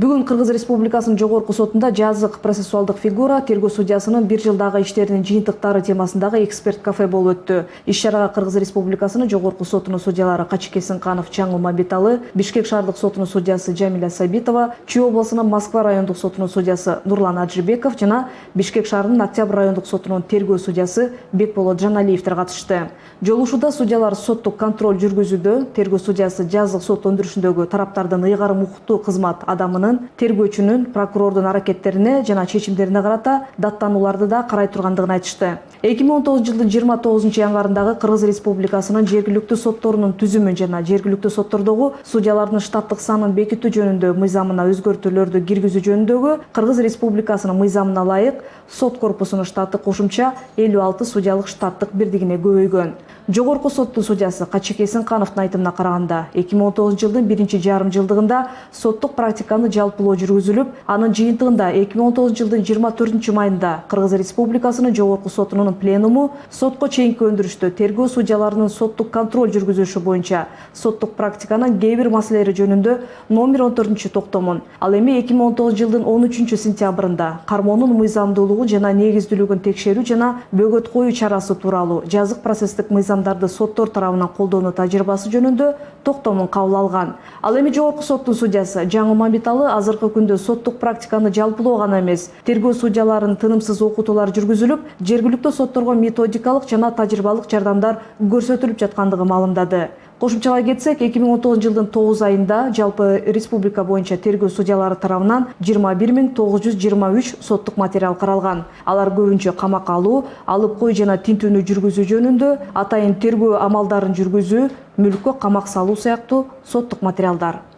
Бүгүн Кыргыз Республикасынын жогорку сотунда жазык процессуалдык фигура тергөө судьясынын бир жылдагы иштеринин жыйынтыктары темасындагы эксперт кафе болуп өттү. Иш-чарага Кыргыз Республикасынын жогорку сотунун судьялары Качык Эсенканов, Чаңгыл Мабиталы, Бишкек шаардык сотунун судьясы Жамиля Сабитова, Чүй облусунун Москва райондук сотунун судьясы Нурлан Аджибеков жана Бишкек шаарынын Октябрь райондук сотунун тергөө судьясы Бекболот Жаналиевдер катышты. Жолушууда судьялар соттук контроль жүргүзүүдө, тергөө судьясы жазык сот өндүрүшүндөгү тараптардын ыйгарым укуктуу кызмат адамынын, тергөөчүнүн, прокурордун аракеттерине жана чечимдерине карата даттанууларды да карай тургандыгын айтышты. 2019 жылдын 29 январындагы Кыргыз Республикасынын жергиликтүү сотторунун түзүмүн жана жергиликтүү соттордогу судьялардын штаттык санын бекитүү жөнүндө мыйзамына өзгөртүүлөрдү киргизүү жөнүндөгү Кыргыз Республикасынын мыйзамына ылайык сот корпусунун штаты кошумча 56 судьялык штаттык бирдигине көбөйгөн. Жогорку соттун судьясы Качык Эсенкановдун айтымына караганда, 2019 жылдын биринчи жарым жылдыгында соттук практиканы жалпылоо жүргүзүлүп, анын жыйынтыгында 2019 жылдын 24 майында Кыргыз Республикасынын жогорку сотунун пленуму сотко чейинки өндүрүштө тергөө судьяларынын соттук контроль жүргүзүшү боюнча соттук практиканын кээ бир маселелери жөнүндө номер 14 токтомун, ал эми 2019 жылдын 13 сентябрында кармоонун мыйзамдуулугун жана негиздүүлүгүн текшерүү жана бөгөт коюу чарасы тууралуу жазык процесстик мыйзамдарды соттор тарабынан колдонуу тажрыйбасы жөнүндө токтомун кабыл алган. Ал эми жогорку соттун судьясы Жаңы Мамиталы азыркы күндө соттук практиканы жалпылоо гана эмес, тергөө судьяларынын тынымсыз окутуулар жүргүзүлүп, жергиликтүү сотторго методикалык жана тажрыйбалык жардамдар көрсөтүлүп жаткандыгын маалымдады. Кошумчалай кетсек, 2019 жылдын 9 айында жалпы республика боюнча тергөө судьялары тарабынан 21 923 соттук материал каралган. Алар көбүнчө камакка алуу, алып кой жана тинтүүнү жүргүзүү жөнүндө, атайын тергөө амалдарын жүргүзүү, мүлккө камак салуу сыяктуу соттук материалдар.